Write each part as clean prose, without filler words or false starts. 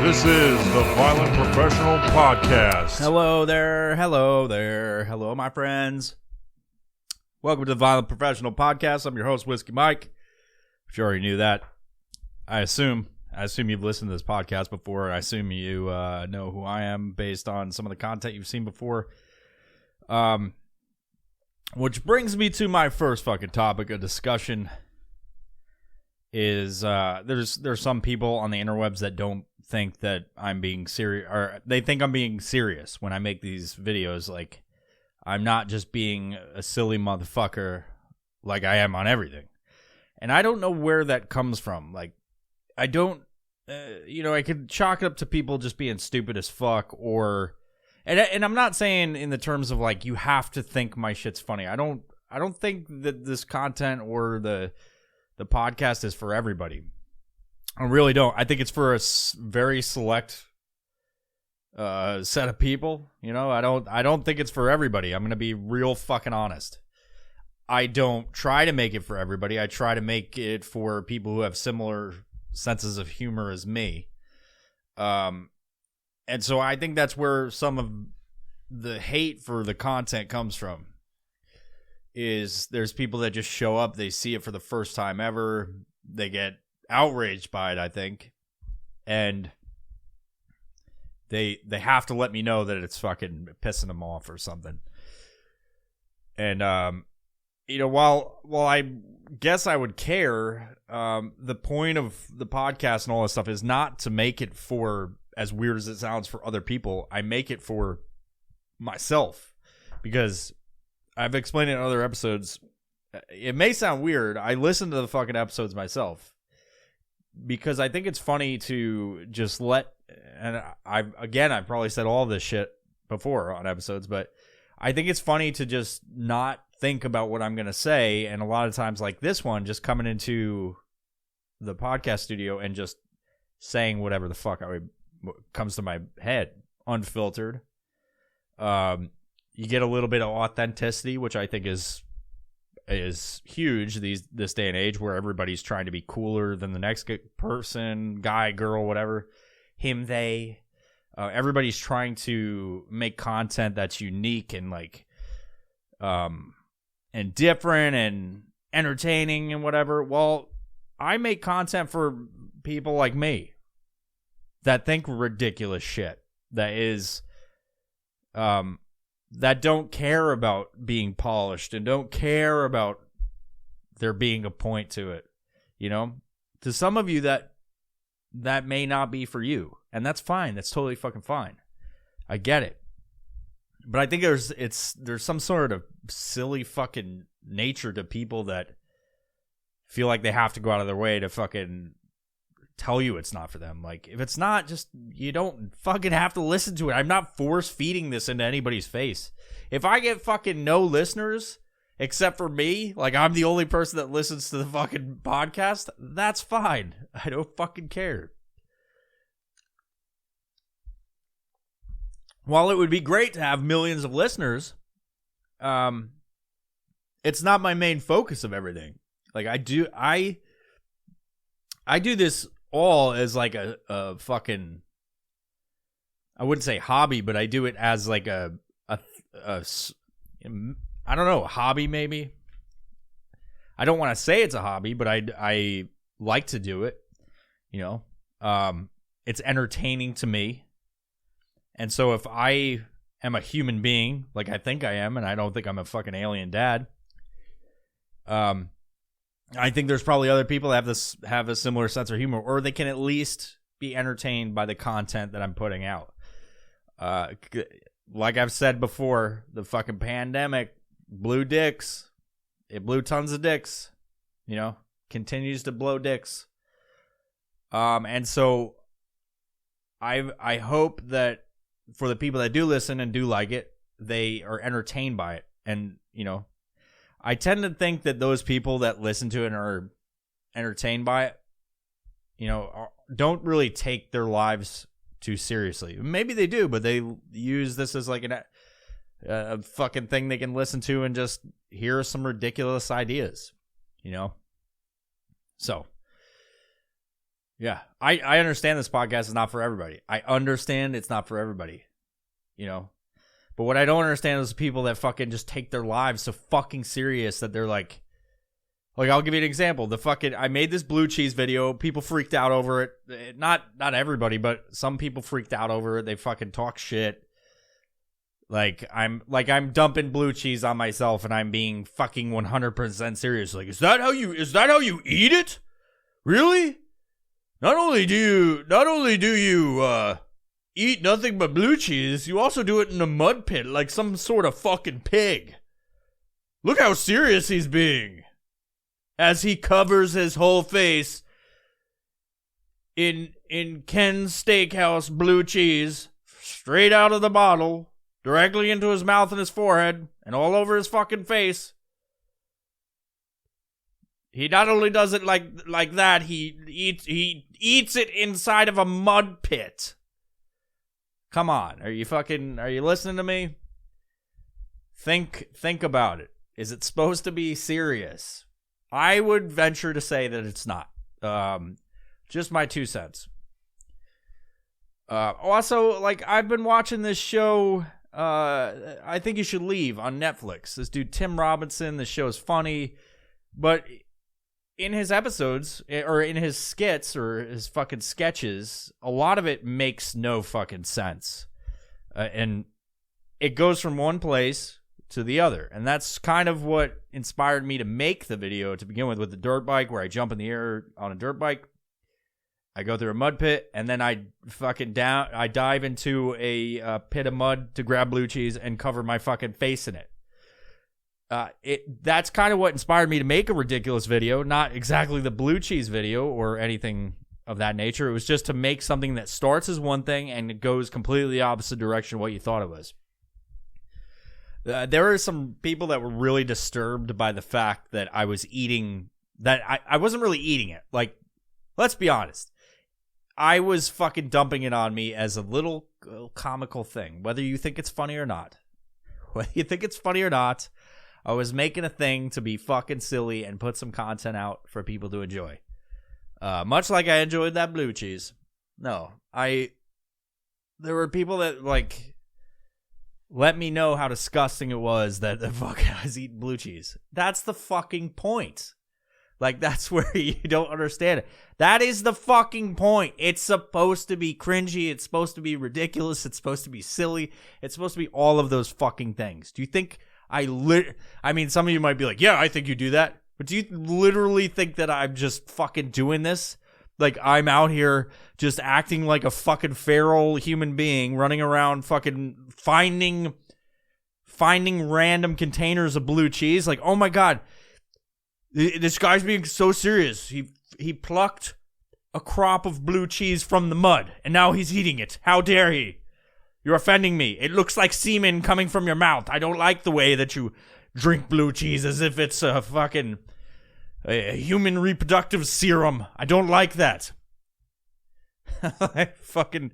This is the Violent Professional Podcast. Hello there, hello my friends. Welcome to the Violent Professional Podcast. I'm your host, Whiskey Mike. If you already knew that, I assume you've listened to this podcast before. I assume you know who I am based on some of the content you've seen before. Which brings me to my first fucking topic of discussion. Is there's some people on the interwebs that don't think that I'm being serious, or they think I'm being serious when I make these videos. Like, I'm not just being a silly motherfucker like I am on everything. And I don't know where that comes from. Like, I don't, I could chalk it up to people just being stupid as fuck, or, and I'm not saying in the terms of like, you have to think my shit's funny. I don't think that this content or the podcast is for everybody. I really don't. I think it's for a very select set of people. You know, I don't think it's for everybody. I'm going to be real fucking honest. I don't try to make it for everybody. I try to make it for people who have similar senses of humor as me. And so I think that's where some of the hate for the content comes from. Is there's people that just show up, they see it for the first time ever, they get outraged by it, I think, and they have to let me know that it's fucking pissing them off or something. And while I guess I would care, the point of the podcast and all this stuff is not to make it for, as weird as it sounds, for other people. I make it for myself, because I've explained it in other episodes. It may sound weird. I listen to the fucking episodes myself because I think it's funny to just and I've probably said all this shit before on episodes, but I think it's funny to just not think about what I'm going to say. And a lot of times, like this one, just coming into the podcast studio and just saying whatever the fuck comes to my head, unfiltered. You get a little bit of authenticity, which I think is huge this day and age, where everybody's trying to be cooler than the next person, guy, girl, whatever, him, they. Everybody's trying to make content that's unique and like, and different and entertaining and whatever. Well, I make content for people like me that think ridiculous shit, that is, that don't care about being polished and don't care about there being a point to it. You know, to some of you that may not be for you, and that's fine. That's totally fucking fine. I get it. But I think there's some sort of silly fucking nature to people that feel like they have to go out of their way to fucking tell you it's not for them. Like, if it's not, just, you don't fucking have to listen to it. I'm not force feeding this into anybody's face. If I get fucking no listeners except for me, like I'm the only person that listens to the fucking podcast, that's fine. I don't fucking care. While it would be great to have millions of listeners, it's not my main focus of everything. Like, I do this all as like a fucking, I wouldn't say hobby, but I do it as like a I don't know, hobby maybe. I don't want to say it's a hobby, but I like to do it. You know, it's entertaining to me. And so if I am a human being, like I think I am, and I don't think I'm a fucking alien dad, I think there's probably other people that have a similar sense of humor, or they can at least be entertained by the content that I'm putting out. Like I've said before, the fucking pandemic blew dicks. It blew tons of dicks. You know, continues to blow dicks. And so I hope that for the people that do listen and do like it, they are entertained by it. And, you know, I tend to think that those people that listen to it and are entertained by it, you know, don't really take their lives too seriously. Maybe they do, but they use this as like a fucking thing they can listen to and just hear some ridiculous ideas, you know? So, Yeah. I understand this podcast is not for everybody. I understand it's not for everybody. You know? But what I don't understand is people that fucking just take their lives so fucking serious that they're like, I'll give you an example. I made this blue cheese video. People freaked out over it. Not everybody, but some people freaked out over it. They fucking talk shit. I'm dumping blue cheese on myself and I'm being fucking 100% serious. Like, is that how you eat it? Really? Not only do you eat nothing but blue cheese, you also do it in a mud pit like some sort of fucking pig. Look how serious he's being. As he covers his whole face in Ken's Steakhouse blue cheese, straight out of the bottle, directly into his mouth and his forehead, and all over his fucking face. He not only does it like that, he eats it inside of a mud pit. Come on, are you listening to me? Think about it. Is it supposed to be serious? I would venture to say that it's not. Just my 2 cents. Also, I've been watching this show, I Think You Should Leave on Netflix. This dude, Tim Robinson, the show is funny, but in his episodes, or in his skits, or his fucking sketches, a lot of it makes no fucking sense. And it goes from one place to the other. And that's kind of what inspired me to make the video to begin with the dirt bike, where I jump in the air on a dirt bike. I go through a mud pit, and then I dive into a pit of mud to grab blue cheese and cover my fucking face in it. That's kind of what inspired me to make a ridiculous video, not exactly the blue cheese video or anything of that nature. It was just to make something that starts as one thing and it goes completely the opposite direction of what you thought it was. There are some people that were really disturbed by the fact that I was eating, that I wasn't really eating it. Let's be honest. I was fucking dumping it on me as a little comical thing, whether you think it's funny or not. Whether you think it's funny or not, I was making a thing to be fucking silly and put some content out for people to enjoy. Much like I enjoyed that blue cheese. No, there were people that, let me know how disgusting it was that the fuck I was eating blue cheese. That's the fucking point. That's where you don't understand it. That is the fucking point. It's supposed to be cringy. It's supposed to be ridiculous. It's supposed to be silly. It's supposed to be all of those fucking things. Do you think I mean, some of you might be like, yeah, I think you do that. But do you literally think that I'm just fucking doing this? I'm out here just acting like a fucking feral human being, running around fucking finding random containers of blue cheese. Oh my God, this guy's being so serious. He plucked a crop of blue cheese from the mud, and now he's eating it. How dare he? You're offending me. It looks like semen coming from your mouth. I don't like the way that you drink blue cheese as if it's a fucking human reproductive serum. I don't like that. Fucking,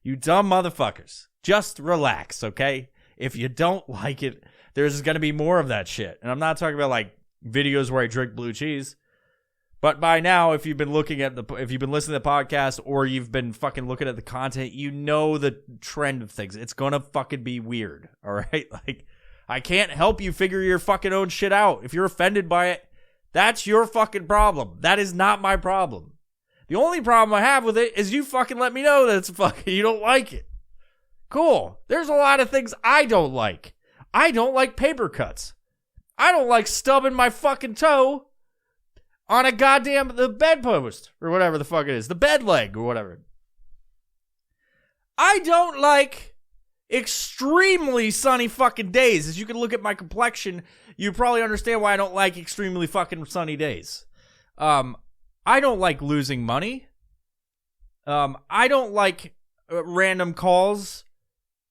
you dumb motherfuckers. Just relax, okay? If you don't like it, there's going to be more of that shit. And I'm not talking about videos where I drink blue cheese. But by now, if you've been listening to the podcast, or you've been fucking looking at the content, you know the trend of things. It's gonna fucking be weird, all right? I can't help you figure your fucking own shit out. If you're offended by it, that's your fucking problem. That is not my problem. The only problem I have with it is you fucking let me know that you don't like it. Cool. There's a lot of things I don't like. I don't like paper cuts. I don't like stubbing my fucking toe on a the bedpost, or whatever the fuck it is, the bed leg, or whatever. I don't like extremely sunny fucking days. As you can look at my complexion, you probably understand why I don't like extremely fucking sunny days. I don't like losing money. I don't like random calls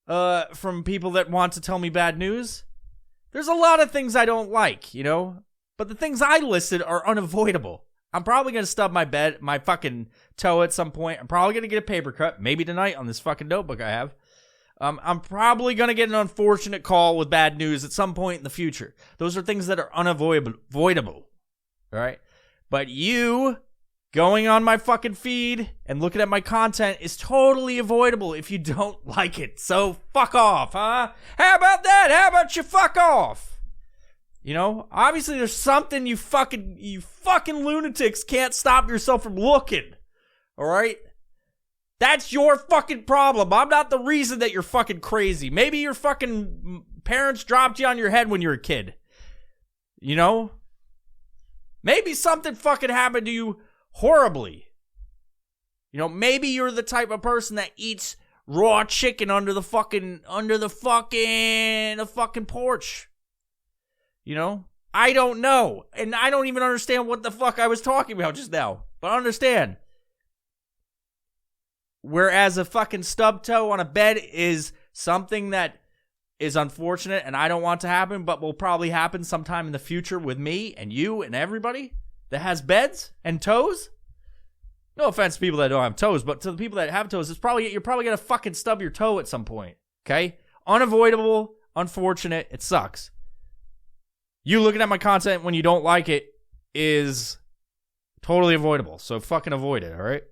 from people that want to tell me bad news. There's a lot of things I don't like, But the things I listed are unavoidable. I'm probably going to stub my fucking toe at some point. I'm probably going to get a paper cut, maybe tonight on this fucking notebook I have. I'm probably going to get an unfortunate call with bad news at some point in the future. Those are things that are unavoidable. All right? But you going on my fucking feed and looking at my content is totally avoidable if you don't like it. So fuck off, huh? How about that? How about you fuck off? You know, obviously there's something you fucking lunatics can't stop yourself from looking. All right? That's your fucking problem. I'm not the reason that you're fucking crazy. Maybe your fucking parents dropped you on your head when you were a kid. You know? Maybe something fucking happened to you horribly. You know, maybe you're the type of person that eats raw chicken under the fucking porch. You know? I don't know. And I don't even understand what the fuck I was talking about just now. But understand. Whereas a fucking stub toe on a bed is something that is unfortunate and I don't want to happen, but will probably happen sometime in the future with me and you and everybody that has beds and toes. No offense to people that don't have toes, but to the people that have toes, you're probably gonna fucking stub your toe at some point. Okay? Unavoidable, unfortunate, it sucks. You looking at my content when you don't like it is totally avoidable. So fucking avoid it, all right?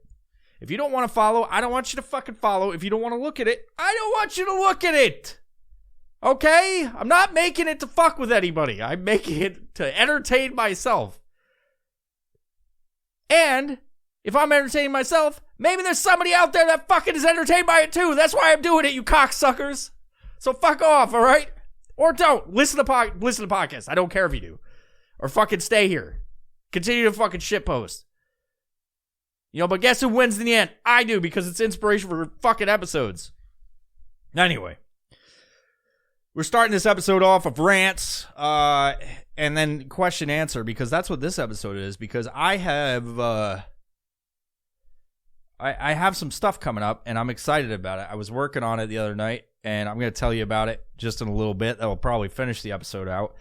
If you don't want to follow, I don't want you to fucking follow. If you don't want to look at it, I don't want you to look at it. Okay? I'm not making it to fuck with anybody. I'm making it to entertain myself. And if I'm entertaining myself, maybe there's somebody out there that fucking is entertained by it too. That's why I'm doing it, you cocksuckers. So fuck off, all right? Or don't. Listen to podcasts. I don't care if you do. Or fucking stay here. Continue to fucking shitpost. You know, but guess who wins in the end? I do, because it's inspiration for fucking episodes. Anyway. We're starting this episode off of rants, and then question answer, because that's what this episode is, because I have, I have some stuff coming up, and I'm excited about it. I was working on it the other night, and I'm going to tell you about it just in a little bit. That will probably finish the episode out.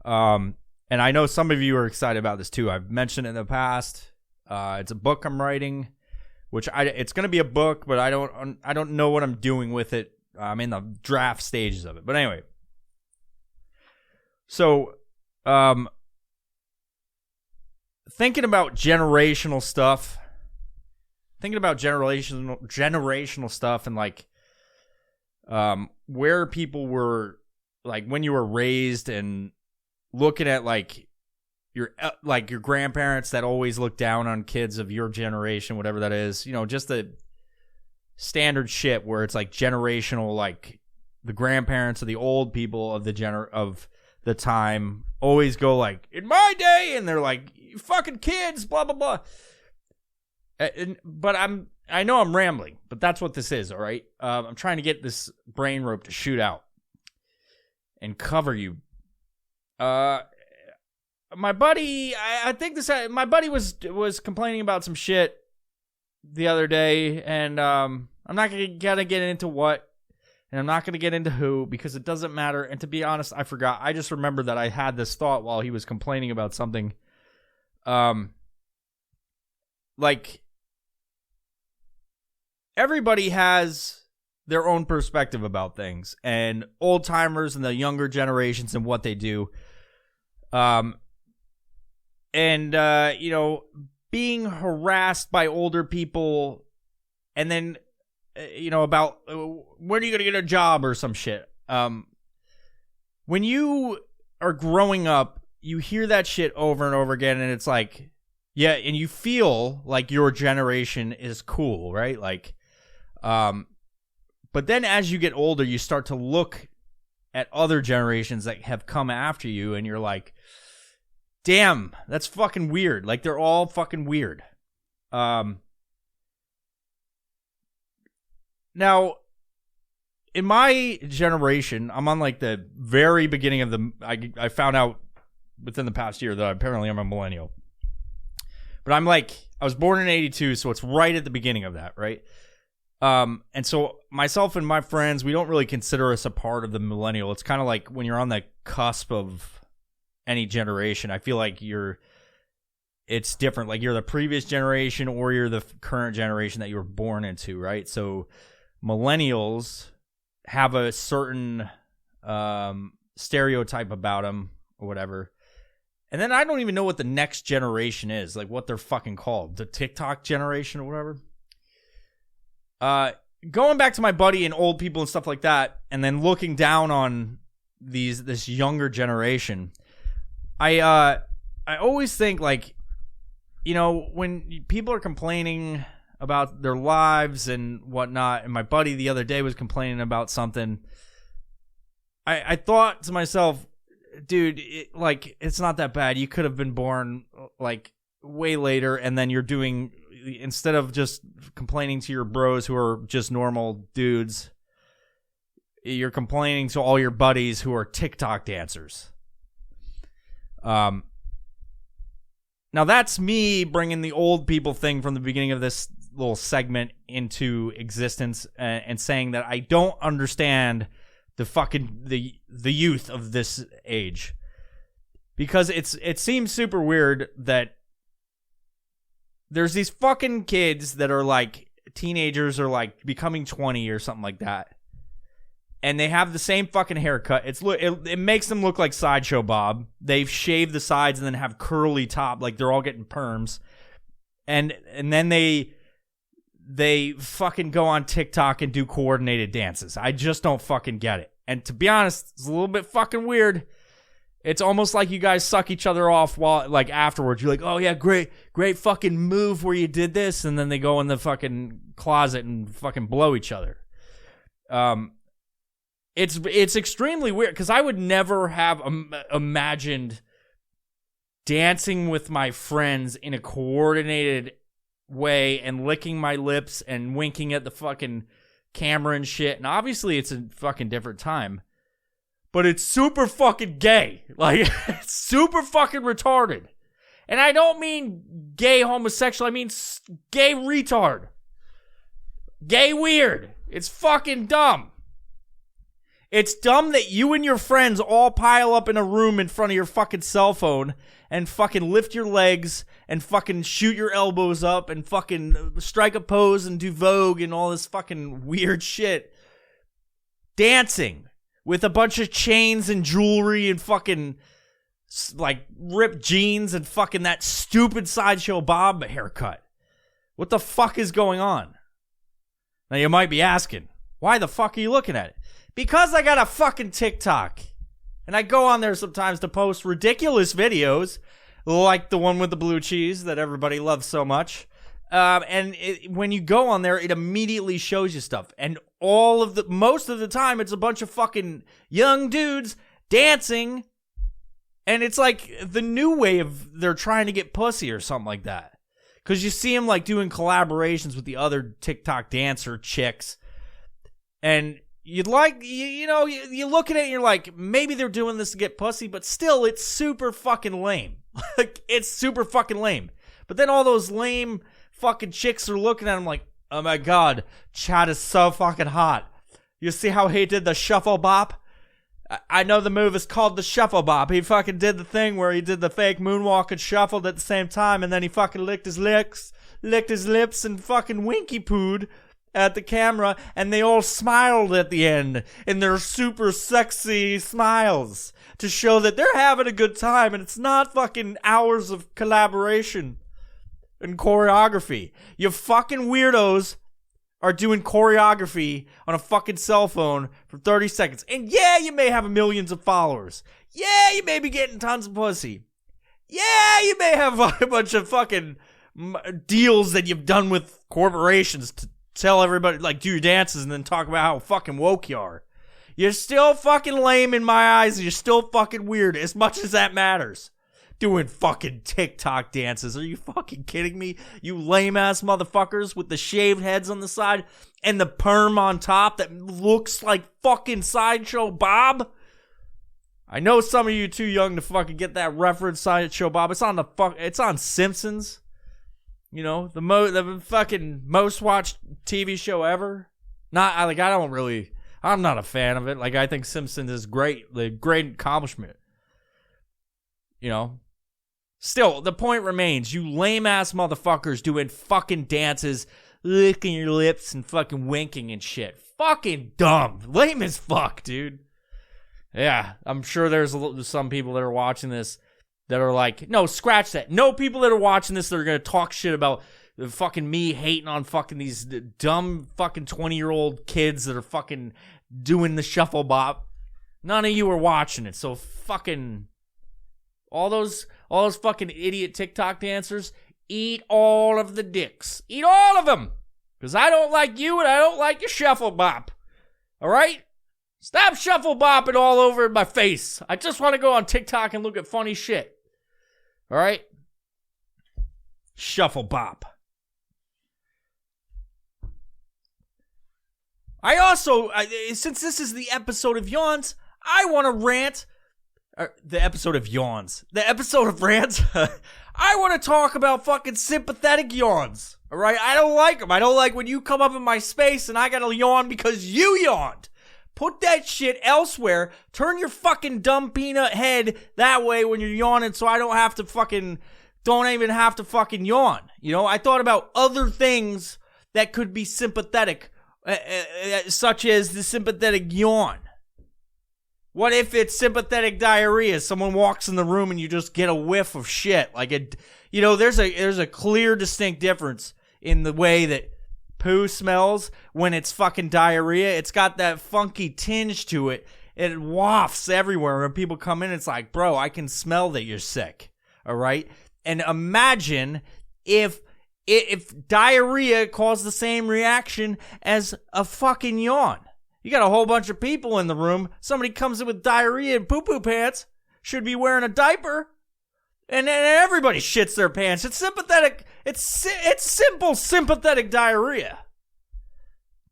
And I know some of you are excited about this too. I've mentioned it in the past. It's a book I'm writing, it's going to be a book, but I don't know what I'm doing with it. I'm in the draft stages of it. But anyway. So, thinking about generational stuff. Thinking about generational stuff and like where people were, like when you were raised, and looking at like your grandparents that always look down on kids of your generation, whatever that is, you know, just the standard shit where it's like generational, like the grandparents or the old people of the time always go like, in my day, and they're like, you fucking kids, blah blah blah. But I know I'm rambling, but that's what this is, all right? I'm trying to get this brain rope to shoot out and cover you. My buddy, my buddy was complaining about some shit the other day, and I'm not gonna get into what, and I'm not gonna get into who, because it doesn't matter. And to be honest, I forgot. I just remembered that I had this thought while he was complaining about something. Like, everybody has their own perspective about things, and old timers and the younger generations and what they do. You know, being harassed by older people, and then, you know, about when are you going to get a job or some shit. When you are growing up, you hear that shit over and over again, and it's like, yeah, and you feel like your generation is cool, right? Like, but then as you get older, you start to look at other generations that have come after you, and you're like, damn, that's fucking weird. Like, they're all fucking weird. Now, in my generation, I'm on like the very beginning of I found out within the past year that apparently I'm a millennial. But I was born in 82, so it's right at the beginning of that, right? And so myself and my friends, we don't really consider us a part of the millennial. It's kind of like when you're on the cusp of any generation, I feel like it's different. Like, you're the previous generation, or you're the current generation that you were born into, right? So millennials have a certain stereotype about them or whatever. And then I don't even know what the next generation is, like what they're fucking called, the TikTok generation or whatever. Going back to my buddy and old people and stuff like that, and then looking down on this younger generation, I always think, like, you know, when people are complaining about their lives and whatnot, and my buddy the other day was complaining about something, I thought to myself, dude, it's not that bad. You could have been born like way later, and then you're doing, instead of just complaining to your bros who are just normal dudes, you're complaining to all your buddies who are TikTok dancers. Now that's me bringing the old people thing from the beginning of this little segment into existence, and saying that I don't understand the youth of this age, because it seems super weird that there's these fucking kids that are like teenagers or like becoming 20 or something like that, and they have the same fucking haircut. It makes them look like Sideshow Bob. They've shaved the sides and then have curly top, like they're all getting perms, and then they fucking go on TikTok and do coordinated dances. I just don't fucking get it. And to be honest, it's a little bit fucking weird. It's almost like you guys suck each other off while, like, afterwards. You're like, oh yeah, great fucking move where you did this, and then they go in the fucking closet and fucking blow each other. It's extremely weird, because I would never have imagined dancing with my friends in a coordinated way and licking my lips and winking at the fucking camera and shit. And obviously it's a fucking different time, but it's super fucking gay. Like, it's super fucking retarded. And I don't mean gay homosexual, I mean gay retard. Gay weird. It's fucking dumb. It's dumb that you and your friends all pile up in a room in front of your fucking cell phone and fucking lift your legs and fucking shoot your elbows up and fucking strike a pose and do Vogue and all this fucking weird shit. Dancing with a bunch of chains and jewelry and fucking like ripped jeans and fucking that stupid Sideshow Bob haircut. What the fuck is going on? Now you might be asking, why the fuck are you looking at it? Because I got a fucking TikTok. And I go on there sometimes to post ridiculous videos, like the one with the blue cheese that everybody loves so much. When you go on there, it immediately shows you stuff. And most of the time, it's a bunch of fucking young dudes dancing. And it's like the new way of they're trying to get pussy or something like that. Because you see them like doing collaborations with the other TikTok dancer chicks. And you'd like, you look at it and you're like, maybe they're doing this to get pussy, but still, it's super fucking lame. Like, it's super fucking lame. But then all those lame fucking chicks are looking at them like, oh my god, Chad is so fucking hot. You see how he did the shuffle bop? I know the move is called the shuffle bop. He fucking did the thing where he did the fake moonwalk and shuffled at the same time, and then he fucking licked his lips, and fucking winky pooed at the camera, and they all smiled at the end in their super sexy smiles to show that they're having a good time, and it's not fucking hours of collaboration and choreography. You fucking weirdos are doing choreography on a fucking cell phone for 30 seconds. And yeah, you may have millions of followers. Yeah, you may be getting tons of pussy. Yeah, you may have a bunch of fucking deals that you've done with corporations to tell everybody, like, do your dances and then talk about how fucking woke you are. You're still fucking lame in my eyes, and you're still fucking weird, as much as that matters. Doing fucking TikTok dances. Are you fucking kidding me? You lame-ass motherfuckers with the shaved heads on the side and the perm on top that looks like fucking Sideshow Bob. I know some of you too young to fucking get that reference, Sideshow Bob. It's on Simpsons. You know, the fucking most watched TV show ever. I'm not a fan of it. Like, I think Simpsons is great. The great accomplishment. You know? Still, the point remains, you lame-ass motherfuckers doing fucking dances, licking your lips and fucking winking and shit. Fucking dumb. Lame as fuck, dude. Yeah, I'm sure there's some people that are watching this that are like, no, scratch that. No people that are watching this that are going to talk shit about the fucking me hating on fucking these dumb fucking 20-year-old kids that are fucking doing the shuffle bop. None of you are watching it. So fucking all those fucking idiot TikTok dancers, eat all of the dicks. Eat all of them. Because I don't like you and I don't like your shuffle bop. All right? Stop shuffle bopping all over my face. I just want to go on TikTok and look at funny shit. All right? Shuffle bop. I also, since this is the episode of yawns, I want to rant. The episode of yawns. The episode of rants. I want to talk about fucking sympathetic yawns. All right? I don't like them. I don't like when you come up in my space and I got to yawn because you yawned. Put that shit elsewhere. Turn your fucking dumb peanut head that way when you're yawning so I don't even have to fucking yawn. You know, I thought about other things that could be sympathetic, such as the sympathetic yawn. What if it's sympathetic diarrhea? Someone walks in the room and you just get a whiff of shit. Like there's a clear, distinct difference in the way that poo smells when it's fucking diarrhea. It's got that funky tinge to it. It wafts everywhere. When people come in, it's like, bro, I can smell that you're sick. All right? And imagine if diarrhea caused the same reaction as a fucking yawn. You got a whole bunch of people in the room. Somebody comes in with diarrhea and poo-poo pants. Should be wearing a diaper. And then everybody shits their pants. It's sympathetic. It's simple sympathetic diarrhea.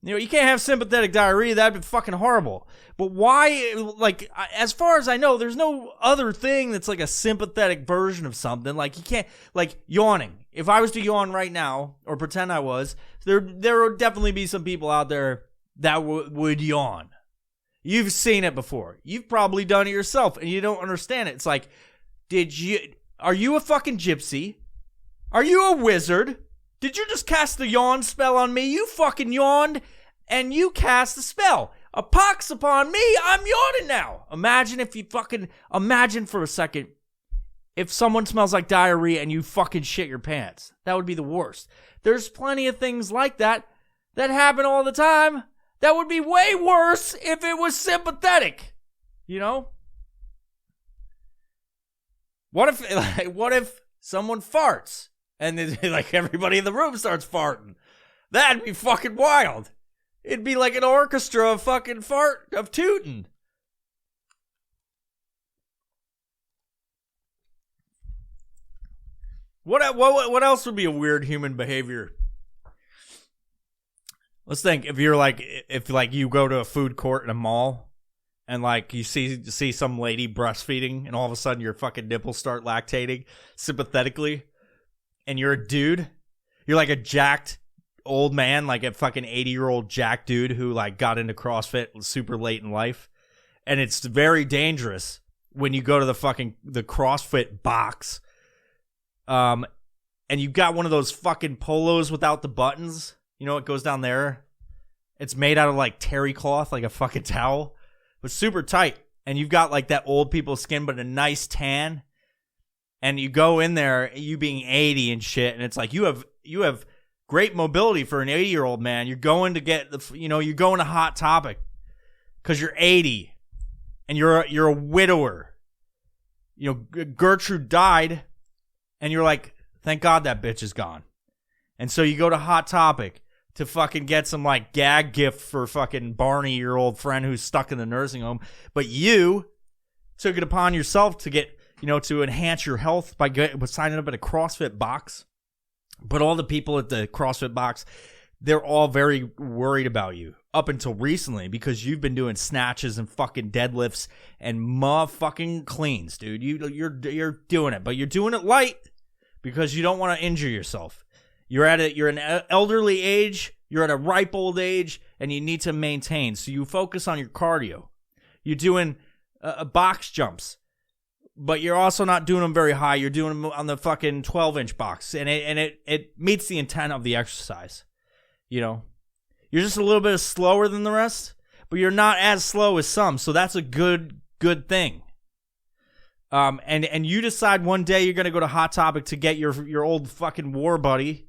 You know, you can't have sympathetic diarrhea. That'd be fucking horrible. But why, like, as far as I know, there's no other thing that's like a sympathetic version of something. Like, you can't, like, yawning. If I was to yawn right now, or pretend I was, there would definitely be some people out there that would yawn. You've seen it before. You've probably done it yourself, and you don't understand it. It's like, are you a fucking gypsy? Are you a wizard? Did you just cast the yawn spell on me? You fucking yawned, and you cast the spell. A pox upon me, I'm yawning now. Imagine for a second, if someone smells like diarrhea and you fucking shit your pants. That would be the worst. There's plenty of things like that happen all the time. That would be way worse if it was sympathetic. You know? What if someone farts and then, like, everybody in the room starts farting? That'd be fucking wild. It'd be like an orchestra of fucking of tooting. What else would be a weird human behavior? Let's think. If you go to a food court in a mall and like you see some lady breastfeeding and all of a sudden your fucking nipples start lactating sympathetically, and you're a dude, you're like a jacked old man, like a fucking 80-year-old jacked dude who like got into CrossFit super late in life, and it's very dangerous when you go to the CrossFit box, and you got one of those fucking polos without the buttons. You know, it goes down there. It's made out of like terry cloth, like a fucking towel, but super tight. And you've got like that old people's skin, but a nice tan. And you go in there, you being 80 and shit, and it's like you have great mobility for an 80-year-old man. You're going to get you're going to Hot Topic because you're 80 and you're a widower. You know, Gertrude died, and you're like, thank God that bitch is gone. And so you go to Hot Topic to fucking get some like gag gift for fucking Barney, your old friend who's stuck in the nursing home. But you took it upon yourself to get, to enhance your health by signing up at a CrossFit box. But all the people at the CrossFit box, they're all very worried about you up until recently because you've been doing snatches and fucking deadlifts and motherfucking cleans, dude. You're doing it, but you're doing it light because you don't want to injure yourself. You're an elderly age, you're at a ripe old age, and you need to maintain. So you focus on your cardio. You're doing box jumps, but you're also not doing them very high. You're doing them on the fucking 12-inch box, and it meets the intent of the exercise. You're just a little bit slower than the rest, but you're not as slow as some. So that's a good thing. And you decide one day you're gonna go to Hot Topic to get your old fucking war buddy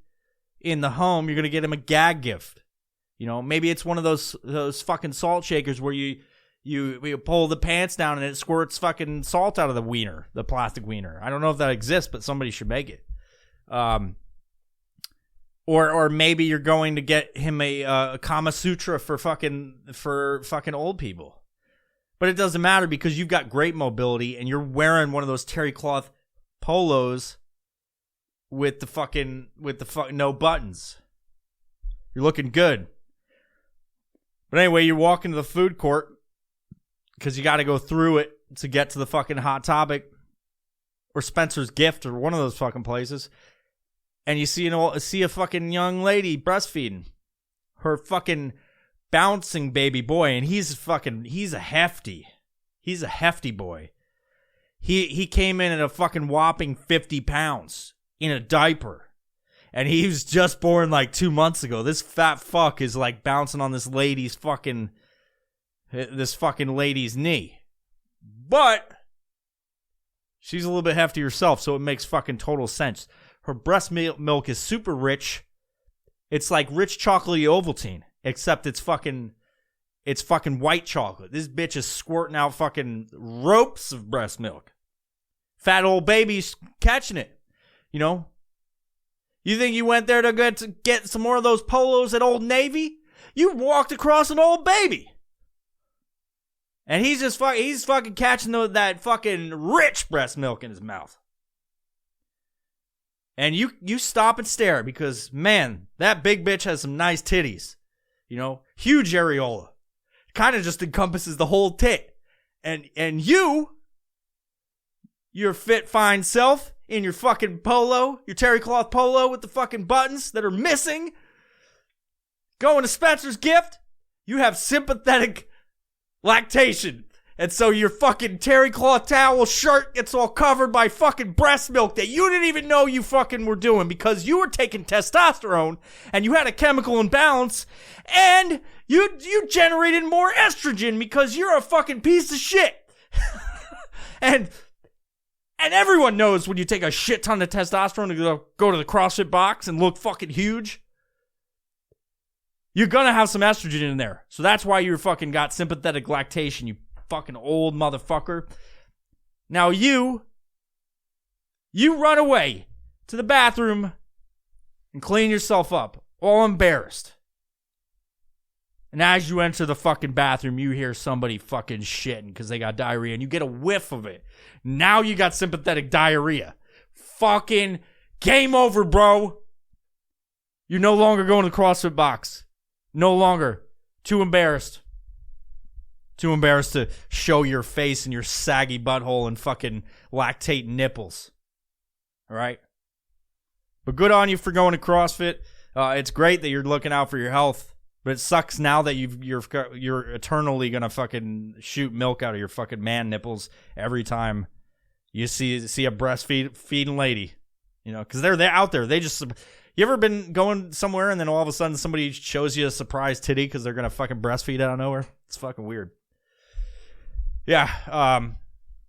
in the home. You're gonna get him a gag gift. You know, maybe it's one of those fucking salt shakers where you pull the pants down and it squirts fucking salt out of the wiener, the plastic wiener. I don't know if that exists, but somebody should make it. Or maybe you're going to get him a Kama Sutra for fucking old people. But it doesn't matter because you've got great mobility and you're wearing one of those terry cloth polos with the no buttons. You're looking good. But anyway, you walk into the food court because you got to go through it to get to the fucking Hot Topic or Spencer's Gift or one of those fucking places. And you see a fucking young lady breastfeeding her fucking bouncing baby boy, and he's a hefty boy. He came in at a fucking whopping 50 pounds in a diaper, and he was just born like 2 months ago. This fat fuck is like bouncing on this fucking lady's knee, but she's a little bit hefty herself, so it makes fucking total sense. Her breast milk is super rich. It's like rich chocolatey Ovaltine, except it's fucking white chocolate. This bitch is squirting out fucking ropes of breast milk. Fat old baby's catching it. You know? You think you went there to get some more of those polos at Old Navy? You walked across an old baby. And he's fucking catching that fucking rich breast milk in his mouth. And you stop and stare because, man, that big bitch has some nice titties. You know, huge areola. Kind of just encompasses the whole tit. And your fit, fine self in your fucking polo, your terry cloth polo with the fucking buttons that are missing, going to Spencer's Gift, you have sympathetic lactation. And so your fucking terry cloth towel shirt gets all covered by fucking breast milk that you didn't even know you fucking were doing because you were taking testosterone and you had a chemical imbalance and you generated more estrogen because you're a fucking piece of shit. and everyone knows when you take a shit ton of testosterone to go to the CrossFit box and look fucking huge, you're gonna have some estrogen in there. So that's why you fucking got sympathetic lactation, you fucking old motherfucker. Now you run away to the bathroom and clean yourself up, all embarrassed. And as you enter the fucking bathroom, you hear somebody fucking shitting because they got diarrhea, and you get a whiff of it. Now you got sympathetic diarrhea. Fucking game over, bro. You're no longer going to the CrossFit box. No longer. Too embarrassed. Too embarrassed to show your face and your saggy butthole and fucking lactate nipples. All right? But good on you for going to CrossFit. It's great that you're looking out for your health. But it sucks now that you're eternally going to fucking shoot milk out of your fucking man nipples every time you see a breastfeeding lady. You know, because they're out there. They just... You ever been going somewhere and then all of a sudden somebody shows you a surprise titty because they're going to fucking breastfeed out of nowhere? It's fucking weird. Yeah.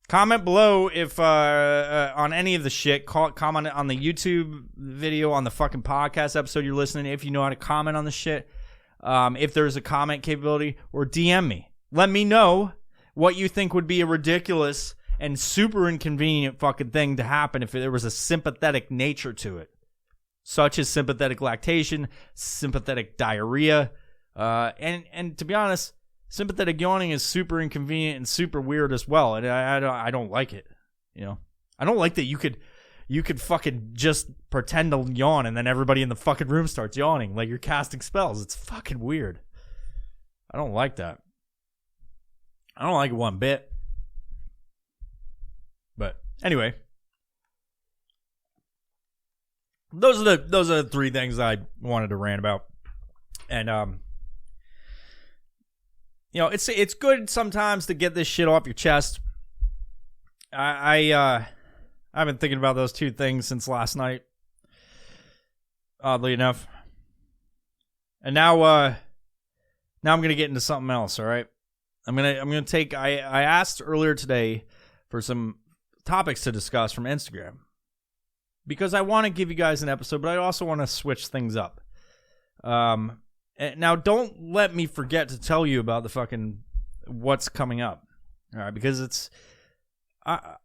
Comment below if on any of the shit. Comment on the YouTube video, on the fucking podcast episode you're listening to, if you know how to comment on the shit. If there's a comment capability, or DM me. Let me know what you think would be a ridiculous and super inconvenient fucking thing to happen if there was a sympathetic nature to it. Such as sympathetic lactation, sympathetic diarrhea, and to be honest, sympathetic yawning is super inconvenient and super weird as well, and I don't like it. You know, I don't like that you could fucking just pretend to yawn and then everybody in the fucking room starts yawning like you're casting spells. It's fucking weird. I don't like that. I don't like it one bit. But anyway. Those are the three things I wanted to rant about. And you know, it's good sometimes to get this shit off your chest. I've been thinking about those two things since last night. Oddly enough. And now I'm going to get into something else, all right? I'm going to take I asked earlier today for some topics to discuss from Instagram. Because I want to give you guys an episode, but I also want to switch things up. Now, don't let me forget to tell you about the fucking what's coming up. All right, because it's... I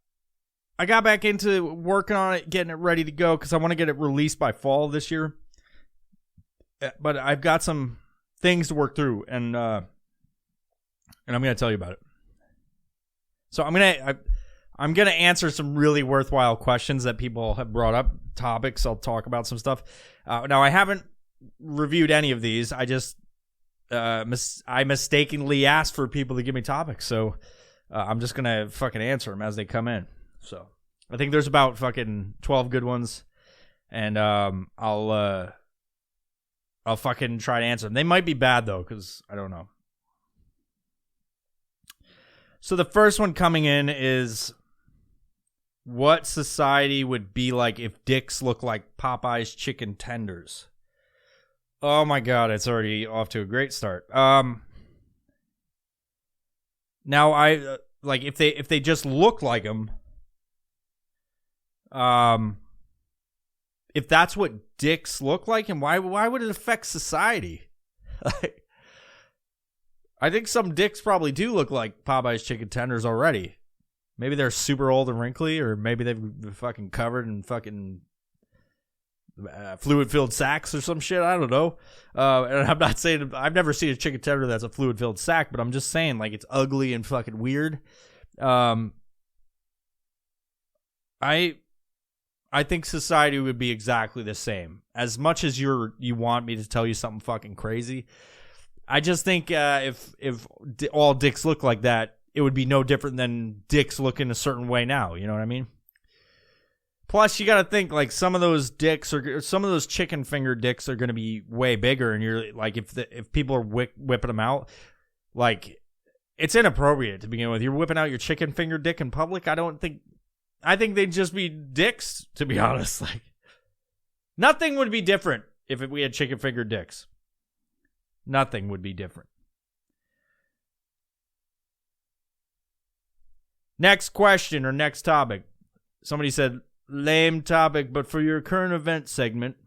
got back into working on it, getting it ready to go, because I want to get it released by fall this year. But I've got some things to work through, and I'm going to tell you about it. So I'm gonna answer some really worthwhile questions that people have brought up. Topics. I'll talk about some stuff. Now I haven't reviewed any of these. I just I mistakenly asked for people to give me topics, so I'm just gonna fucking answer them as they come in. So I think there's about fucking 12 good ones, and I'll fucking try to answer them. They might be bad though, because I don't know. So the first one coming in is, what society would be like if dicks look like Popeye's chicken tenders? Oh my god, it's already off to a great start. Now I like if they just look like them. If that's what dicks look like, and why would it affect society? Like, I think some dicks probably do look like Popeye's chicken tenders already. Maybe they're super old and wrinkly, or maybe they've been fucking covered in fucking fluid-filled sacks or some shit. I don't know. And I'm not saying... I've never seen a chicken tender that's a fluid-filled sack, but I'm just saying, like, it's ugly and fucking weird. I think society would be exactly the same. As much as you want me to tell you something fucking crazy, I just think if all dicks look like that, it would be no different than dicks looking a certain way now. You know what I mean? Plus, you got to think, like, some of those dicks or some of those chicken finger dicks are going to be way bigger, and you're like, if people are whipping them out, like, it's inappropriate to begin with. You're whipping out your chicken finger dick in public. I think they'd just be dicks, to be honest. Like, nothing would be different if we had chicken finger dicks. Nothing would be different. Next question or next topic. Somebody said, lame topic, but for your current event segment,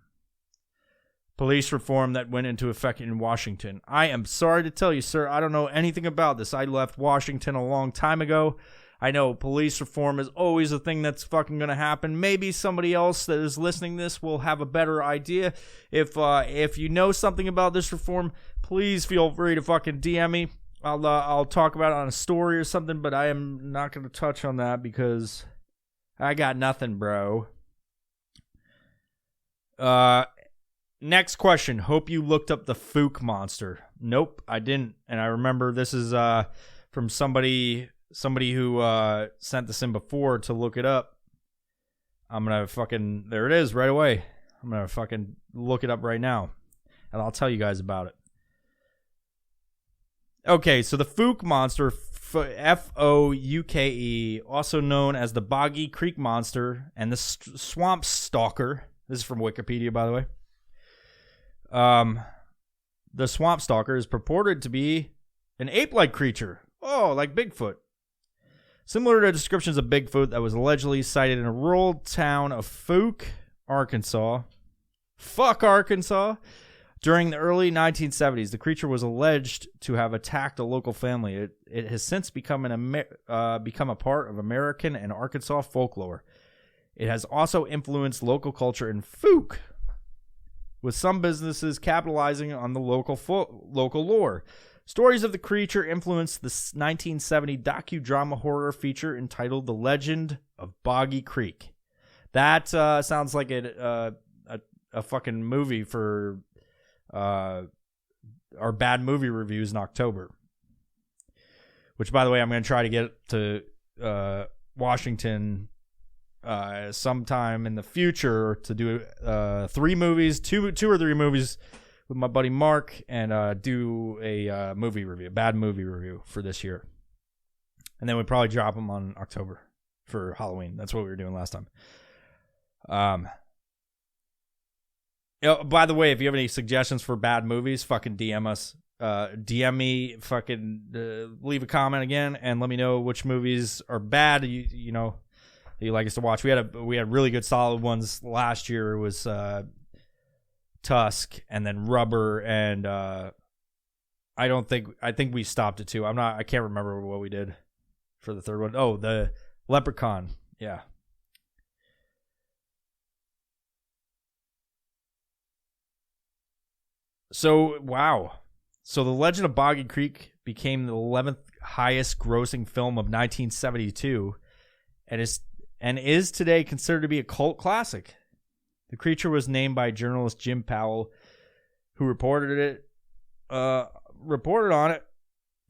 police reform that went into effect in Washington. I am sorry to tell you, sir, I don't know anything about this. I left Washington a long time ago. I know police reform is always a thing that's fucking going to happen. Maybe somebody else that is listening to this will have a better idea. If you know something about this reform, please feel free to fucking DM me. I'll talk about it on a story or something, but I am not going to touch on that because I got nothing, bro. Next question. Hope you looked up the Fook monster. Nope, I didn't. And I remember this is from somebody who sent this in before to look it up. I'm going to fucking... There it is right away. I'm going to fucking look it up right now. And I'll tell you guys about it. Okay, so the Fook monster, F-O-U-K-E, also known as the Boggy Creek Monster and the Swamp Stalker. This is from Wikipedia, by the way. The Swamp Stalker is purported to be an ape-like creature. Oh, like Bigfoot. Similar to descriptions of Bigfoot that was allegedly sighted in a rural town of Fook, Arkansas. Fuck Arkansas. During the early 1970s, the creature was alleged to have attacked a local family. It has since become a part of American and Arkansas folklore. It has also influenced local culture in Fook, with some businesses capitalizing on the local lore. Stories of the creature influenced the 1970 docudrama horror feature entitled The Legend of Boggy Creek. That sounds like a fucking movie for our bad movie reviews in October. Which, by the way, I'm going to try to get to Washington sometime in the future to do 3 movies, two or three movies with my buddy Mark, and do a movie review, a bad movie review for this year. And then we'd probably drop them on October for Halloween. That's what we were doing last time. By the way, if you have any suggestions for bad movies, fucking DM us. DM me, fucking leave a comment again, and let me know which movies are bad. You know, that you like us to watch. We had really good solid ones last year. It was Tusk and then Rubber, and I think we stopped at 2. I can't remember what we did for the third one. Oh, the Leprechaun. Yeah. So, wow. So The Legend of Boggy Creek became the 11th highest grossing film of 1972 and is today considered to be a cult classic. The creature was named by journalist Jim Powell, who reported on it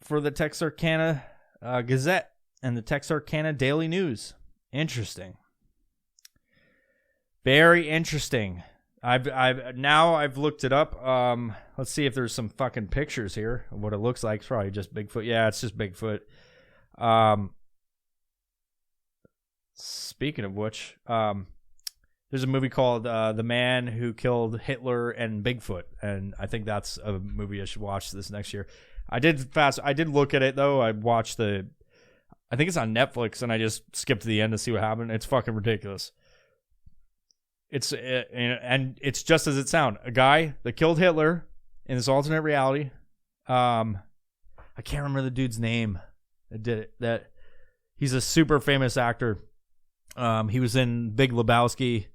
for the Texarkana Gazette and the Texarkana Daily News. Interesting. Very interesting. I've looked it up. Let's see if there's some fucking pictures here of what it looks like. It's probably just Bigfoot. Yeah, it's just Bigfoot. Speaking of which, there's a movie called The Man Who Killed Hitler and Bigfoot, and I think that's a movie I should watch this next year. I did look at it though. I watched I think it's on Netflix, and I just skipped to the end to see what happened. It's fucking ridiculous. And it's just as it sounds. A guy that killed Hitler in this alternate reality. I can't remember the dude's name that did it. That he's a super famous actor. He was in Big Lebowski.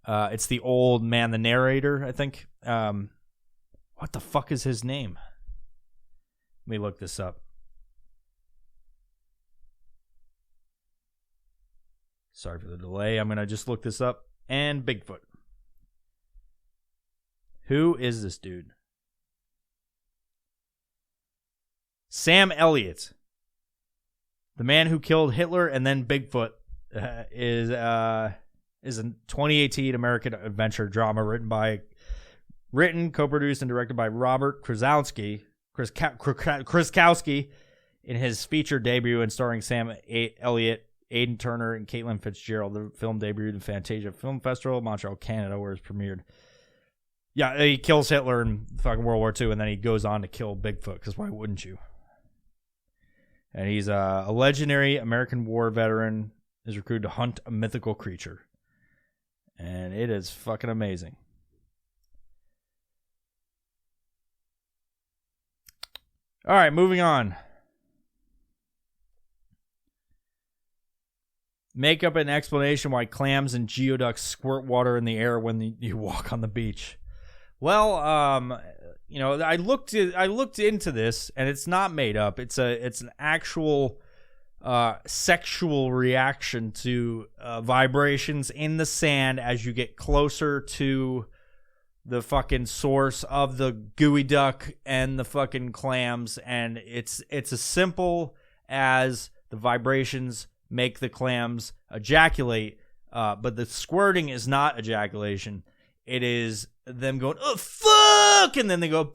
It's the old man, the narrator, I think. What the fuck is his name? Let me look this up. Sorry for the delay. I'm going to just look this up. And Bigfoot. Who is this dude? Sam Elliott. The Man Who Killed Hitler and then Bigfoot is a 2018 American adventure drama written, co-produced, and directed by Robert Kraskowski in his feature debut, and starring Sam Elliott, Aidan Turner, and Caitlin Fitzgerald. The film debuted in Fantasia Film Festival, Montreal, Canada, where it's premiered. Yeah, he kills Hitler in fucking World War II, and then he goes on to kill Bigfoot, because why wouldn't you? And he's a legendary American war veteran, is recruited to hunt a mythical creature. And it is fucking amazing. All right, moving on. Make up an explanation why clams and geoducks squirt water in the air when you walk on the beach. Well, I looked into this, and it's not made up. It's an actual sexual reaction to vibrations in the sand as you get closer to the fucking source of the gooey duck and the fucking clams, and it's as simple as the vibrations make the clams ejaculate, but the squirting is not ejaculation. It is them going, oh fuck, and then they go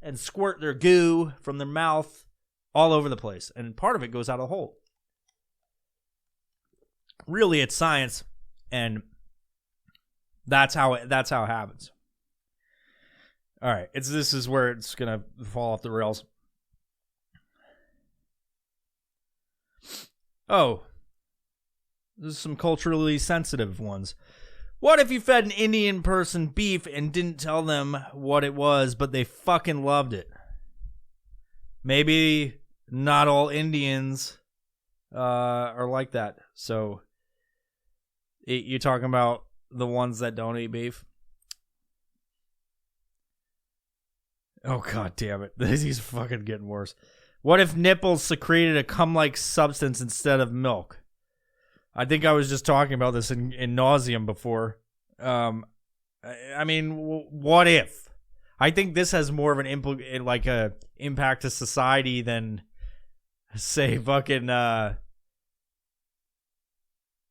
and squirt their goo from their mouth all over the place, and part of it goes out a hole. Really, it's science, and that's how it happens. All right, this is where it's gonna fall off the rails. Oh, there's some culturally sensitive ones. What if you fed an Indian person beef and didn't tell them what it was, but they fucking loved it? Maybe not all Indians are like that. So, you're talking about the ones that don't eat beef? Oh, god damn it. These are fucking getting worse. What if nipples secreted a cum-like substance instead of milk? I think I was just talking about this in nauseum before. I mean, what if? I think this has more of an impact to society than, say, fucking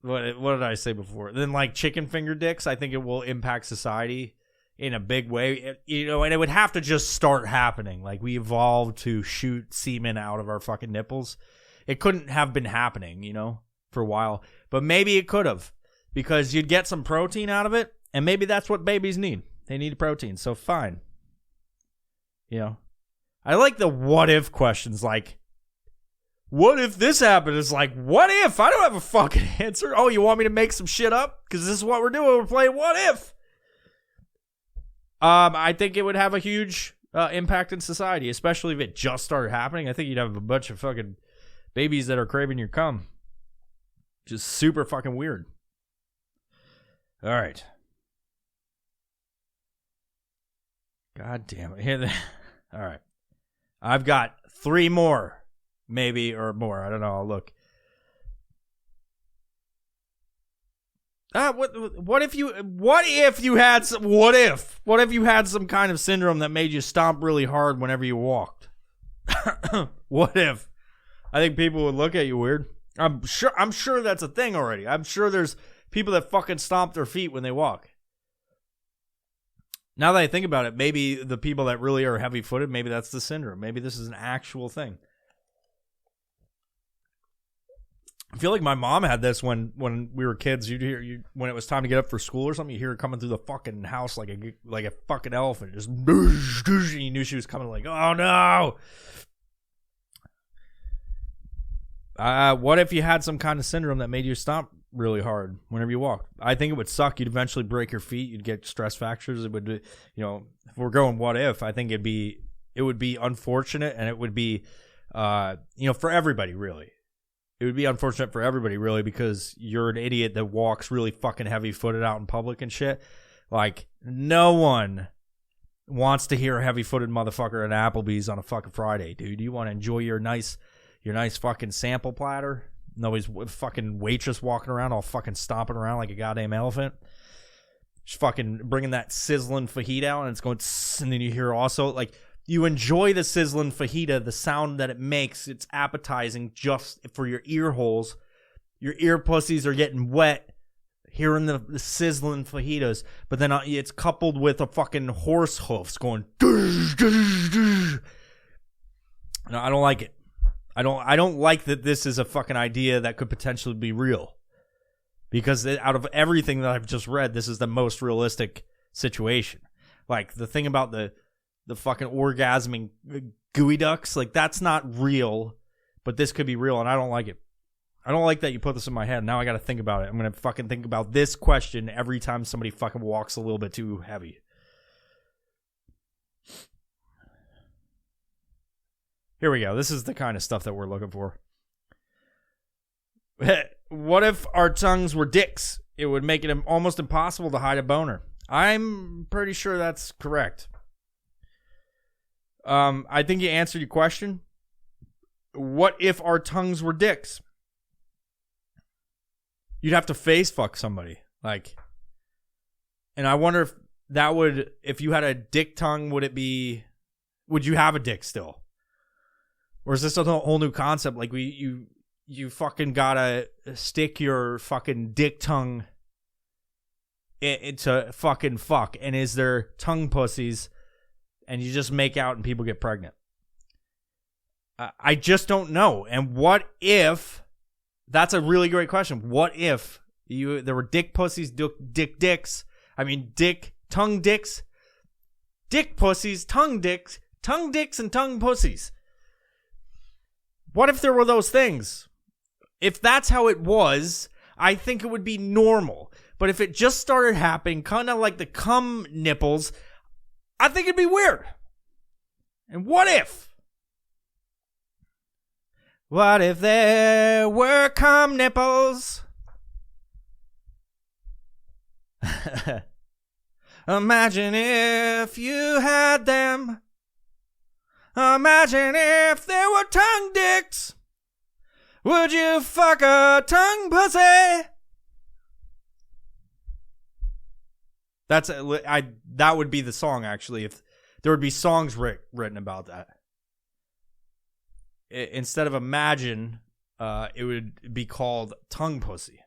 what did I say before? Than like chicken finger dicks. I think it will impact society in a big way, and it would have to just start happening. Like, we evolved to shoot semen out of our fucking nipples. It couldn't have been happening, for a while. But maybe it could have, because you'd get some protein out of it, and maybe that's what babies need. They need protein, so fine. I like the what if questions, like, what if this happened? It's like, what if? I don't have a fucking answer. Oh, you want me to make some shit up? Because this is what we're doing. We're playing what if. I think it would have a huge impact in society, especially if it just started happening. I think you'd have a bunch of fucking babies that are craving your cum. Just super fucking weird. All right. God damn it. All right. I've got 3 more, maybe, or more. I don't know. I'll look. What if you had some kind of syndrome that made you stomp really hard whenever you walked? What if? I think people would look at you weird. I'm sure that's a thing already. I'm sure there's people that fucking stomp their feet when they walk. Now that I think about it, maybe the people that really are heavy-footed, maybe that's the syndrome. Maybe this is an actual thing. I feel like my mom had this when we were kids. You'd hear when it was time to get up for school or something. You hear her coming through the fucking house like a fucking elephant, just and you knew she was coming. Like, oh no! What if you had some kind of syndrome that made you stomp really hard whenever you walk? I think it would suck. You'd eventually break your feet. You'd get stress fractures. It would, if we're going what if, I think it would be unfortunate, and it would be, for everybody really. It would be unfortunate for everybody, really, because you're an idiot that walks really fucking heavy-footed out in public and shit. Like, no one wants to hear a heavy-footed motherfucker at Applebee's on a fucking Friday, dude. You want to enjoy your nice fucking sample platter. Nobody's fucking waitress walking around all fucking stomping around like a goddamn elephant. Just fucking bringing that sizzling fajita out, and it's going tss, and then you hear also, like, you enjoy the sizzling fajita, the sound that it makes. It's appetizing just for your ear holes. Your ear pussies are getting wet hearing the sizzling fajitas, but then it's coupled with a fucking horse hoofs going. No, I don't like it. I don't like that this is a fucking idea that could potentially be real. Because out of everything that I've just read, this is the most realistic situation. Like, the thing about the fucking orgasming gooey ducks, like, that's not real, but this could be real, and I don't like it. I don't like that you put this in my head. Now I got to think about it. I'm going to fucking think about this question every time somebody fucking walks a little bit too heavy. Here we go. This is the kind of stuff that we're looking for. What if our tongues were dicks? It would make it almost impossible to hide a boner. I'm pretty sure that's correct. I think you answered your question. What if our tongues were dicks? You'd have to face fuck somebody. Like, and I wonder if that would, if you had a dick tongue, would you have a dick still? Or is this a whole new concept? Like, you fucking gotta stick your fucking dick tongue into fucking fuck. And is there tongue pussies and you just make out and people get pregnant? I just don't know. And what if, that's a really great question. What if there were dick pussies, tongue dicks, dick pussies, tongue dicks, and tongue pussies? What if there were those things? If that's how it was, I think it would be normal. But if it just started happening, kind of like the cum nipples, I think it'd be weird. And what if? What if there were cum nipples? Imagine if you had them. Imagine if there were tongue dicks. Would you fuck a tongue pussy? That would be the song, actually, if there would be songs written about that. Instead of imagine, it would be called tongue pussy.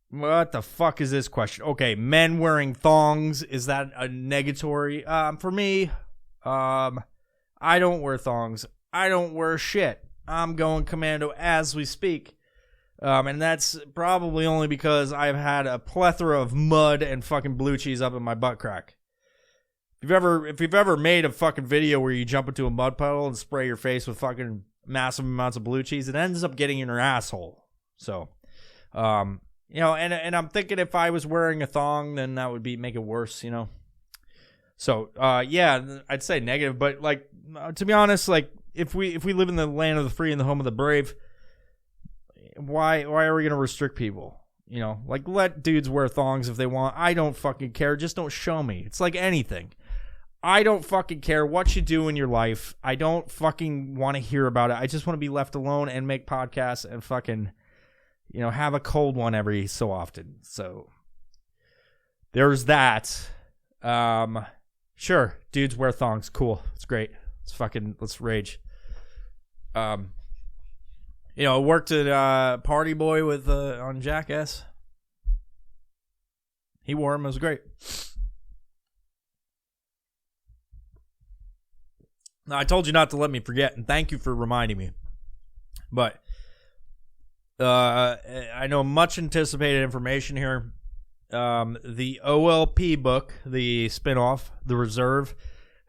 What the fuck is this question? Okay, men wearing thongs, is that a negatory? For me, I don't wear thongs. I don't wear shit. I'm going commando as we speak. And that's probably only because I've had a plethora of mud and fucking blue cheese up in my butt crack. if you've ever made a fucking video where you jump into a mud puddle and spray your face with fucking massive amounts of blue cheese, it ends up getting in your asshole. So, you know, and I'm thinking if I was wearing a thong, then that would make it worse, you know. So, yeah, I'd say negative, but like to be honest, like if we live in the land of the free and the home of the brave, why are we gonna restrict people? You know, like let dudes wear thongs if they want. I don't fucking care. Just don't show me. It's like anything. I don't fucking care what you do in your life. I don't fucking want to hear about it. I just want to be left alone and make podcasts and fucking, you know, have a cold one every so often. So there's that. Sure, dudes wear thongs. Cool. It's great. Let's rage. You know, I worked at Party Boy with on Jackass. He wore them. It was great. Now, I told you not to let me forget, and thank you for reminding me. But I know much anticipated information here. The OLP book, the spinoff, The Reserve,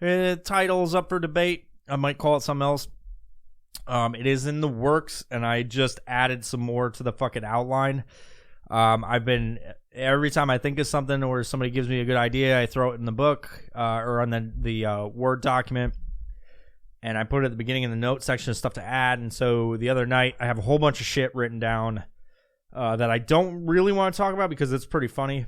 title's up for debate. I might call it something else. It is in the works, and I just added some more to the fucking outline. Every time I think of something or somebody gives me a good idea, I throw it in the book or on the Word document. And I put it at the beginning in the notes section of stuff to add. And so the other night, I have a whole bunch of shit written down that I don't really want to talk about because it's pretty funny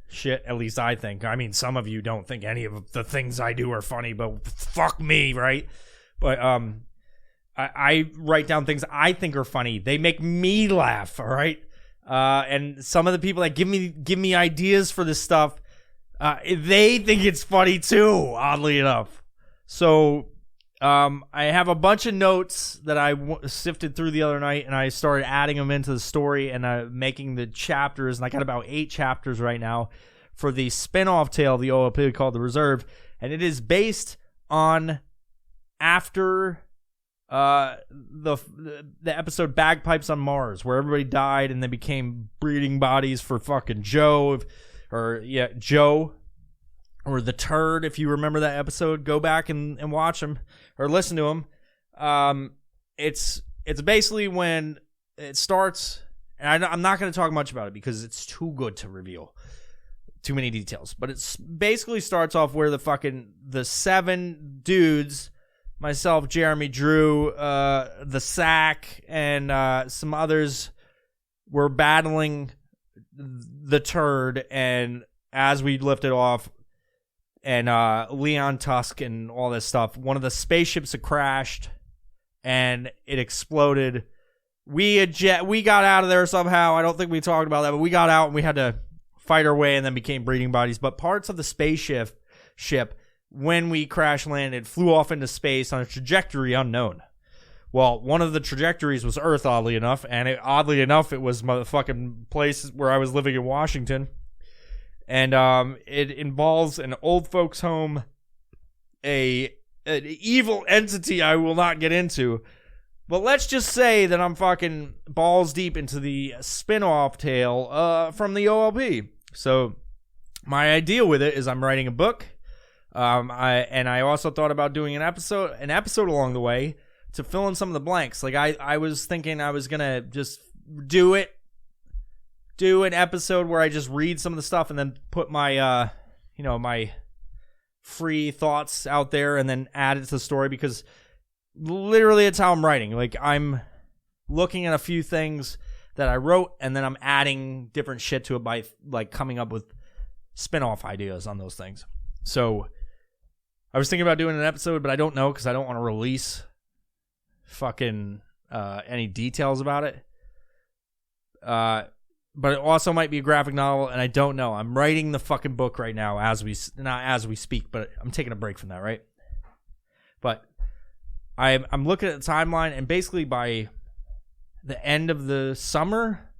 shit, at least I think. I mean, some of you don't think any of the things I do are funny, but fuck me, right? But I write down things I think are funny. They make me laugh, all right? And some of the people that give me ideas for this stuff, they think it's funny too, oddly enough. So I have a bunch of notes that I sifted through the other night, and I started adding them into the story and making the chapters, and I got about 8 chapters right now for the spin-off tale of the OLP called The Reserve, and it is based on after the episode Bagpipes on Mars, where everybody died and they became breeding bodies for fucking Joe, or the Turd, if you remember that episode. Go back and watch them or listen to them. It's basically when it starts, and I'm not going to talk much about it because it's too good to reveal too many details, but it's basically starts off where the 7 dudes, myself, Jeremy, Drew, the Sack, and some others were battling the Turd, and as we lifted off, and Leon Tusk and all this stuff, one of the spaceships had crashed, and it exploded. We got out of there somehow. I don't think we talked about that, but we got out, and we had to fight our way and then became breeding bodies. But parts of the spaceship, when we crash landed, flew off into space on a trajectory unknown. Well, one of the trajectories was Earth, oddly enough, and oddly enough, it was my fucking place where I was living in Washington. And it involves an old folks' home, an evil entity I will not get into. But let's just say that I'm fucking balls deep into the spin-off tale from the OLP. So my idea with it is I'm writing a book. I also thought about doing an episode along the way to fill in some of the blanks. Like I was thinking I was gonna just do an episode where I just read some of the stuff and then put my my free thoughts out there and then add it to the story, because literally it's how I'm writing. Like I'm looking at a few things that I wrote and then I'm adding different shit to it by like coming up with spin-off ideas on those things. So I was thinking about doing an episode, but I don't know because I don't want to release fucking any details about it. But it also might be a graphic novel, and I don't know. I'm writing the fucking book right now not as we speak, but I'm taking a break from that, right? But I'm looking at the timeline, and basically by the end of the summer,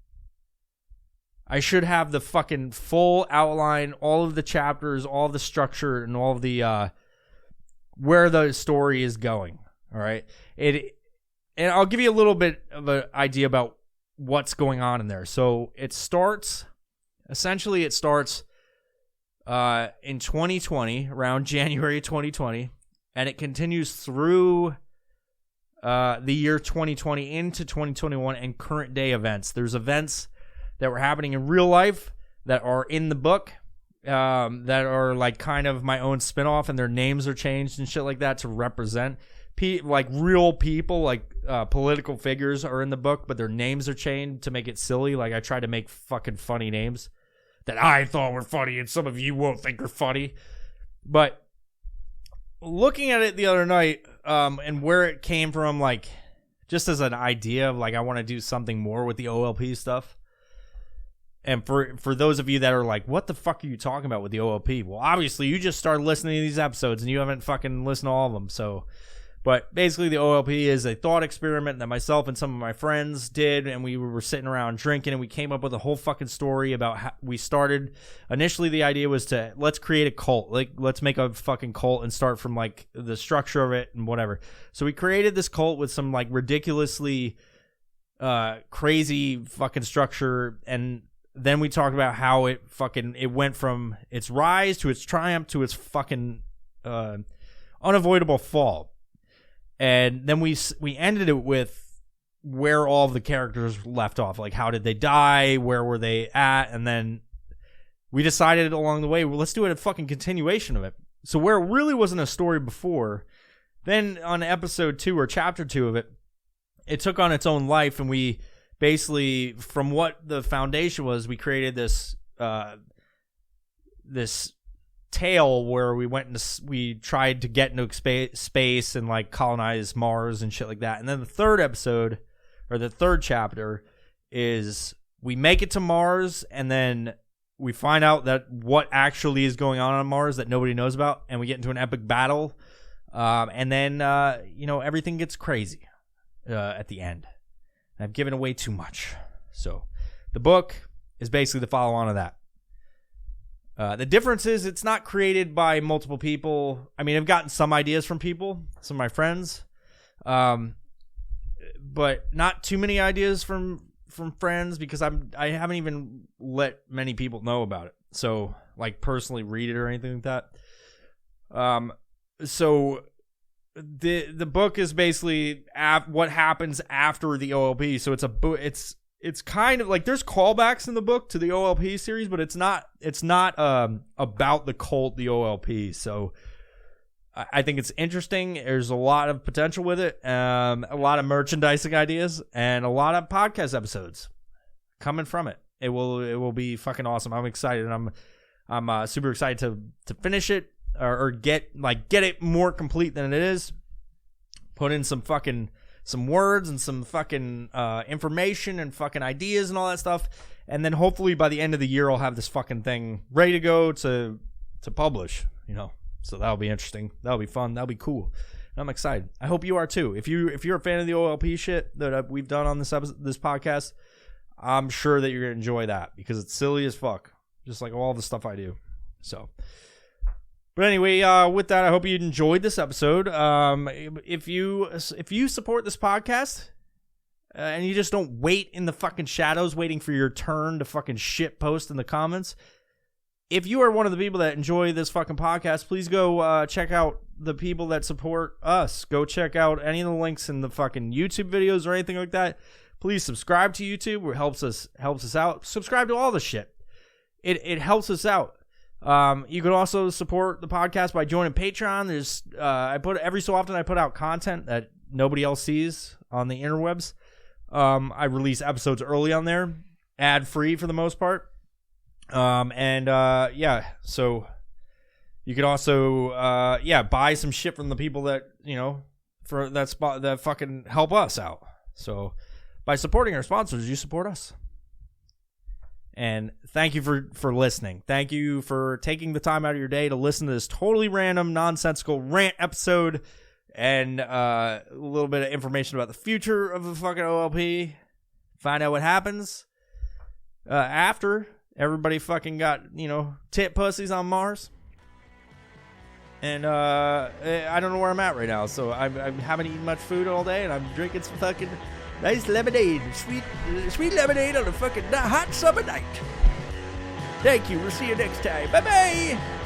I should have the fucking full outline, all of the chapters, all of the structure, and all of the where the story is going. All right, and I'll give you a little bit of an idea about what's going on in there. So it starts in 2020, around January 2020, and it continues through the year 2020 into 2021 and current day events. There's events that were happening in real life that are in the book, that are like kind of my own spinoff, and their names are changed and shit like that to represent like real people, like political figures are in the book, but their names are changed to make it silly. Like I try to make fucking funny names that I thought were funny and some of you won't think are funny. But looking at it the other night, and where it came from, like just as an idea of like I want to do something more with the OLP stuff. And for those of you that are like, what the fuck are you talking about with the OLP? Well, obviously you just started listening to these episodes and you haven't fucking listened to all of them. So, but basically the OLP is a thought experiment that myself and some of my friends did, and we were sitting around drinking and we came up with a whole fucking story about how we started. Initially the idea was to let's create a cult. Like let's make a fucking cult and start from like the structure of it and whatever. So we created this cult with some like ridiculously crazy fucking structure, and then we talked about how it went from its rise to its triumph to its fucking unavoidable fall. And then we ended it with where all of the characters left off. Like, how did they die? Where were they at? And then we decided along the way, well, let's do a fucking continuation of it. So where it really wasn't a story before, then on episode 2 or chapter 2 of it, it took on its own life, and we basically, from what the foundation was, we created this this tale where we tried to get into space and like colonize Mars and shit like that. And then the third episode, or the third chapter, is we make it to Mars, and then we find out that what actually is going on Mars that nobody knows about, and we get into an epic battle, and then everything gets crazy at the end. I've given away too much. So the book is basically the follow-on of that. The difference is it's not created by multiple people. I mean, I've gotten some ideas from people, some of my friends, but not too many ideas from friends, because I haven't even let many people know about it. So like personally read it or anything like that. So the book is basically what happens after the OLP. So it's it's kind of like there's callbacks in the book to the OLP series, but it's not about the cult, the OLP. So I think it's interesting. There's a lot of potential with it, a lot of merchandising ideas, and a lot of podcast episodes coming from it. It will be fucking awesome. I'm excited. I'm super excited to finish it. Or get it more complete than it is. Put in some words and some fucking information and fucking ideas and all that stuff, and then hopefully by the end of the year I'll have this fucking thing ready to go to publish. So that'll be interesting. That'll be fun. That'll be cool. And I'm excited. I hope you are too. If you're a fan of the OLP shit that we've done on this podcast, I'm sure that you're gonna enjoy that, because it's silly as fuck, just like all the stuff I do. So. But anyway, with that, I hope you enjoyed this episode. If you support this podcast, and you just don't wait in the fucking shadows waiting for your turn to fucking shit post in the comments, if you are one of the people that enjoy this fucking podcast, please go check out the people that support us. Go check out any of the links in the fucking YouTube videos or anything like that. Please subscribe to YouTube. It helps us out. Subscribe to all the shit. It helps us out. You can also support the podcast by joining Patreon. There's every so often I put out content that nobody else sees on the interwebs. I release episodes early on there, ad free for the most part. So you could also buy some shit from the people that for that spot that fucking help us out. So by supporting our sponsors, you support us. And thank you for listening. Thank you for taking the time out of your day to listen to this totally random, nonsensical rant episode, and a little bit of information about the future of the fucking OLP. Find out what happens after everybody fucking got, tit pussies on Mars. And I don't know where I'm at right now, so I haven't eaten much food all day, and I'm drinking some fucking nice lemonade, sweet lemonade on a fucking hot summer night. Thank you. We'll see you next time. Bye-bye.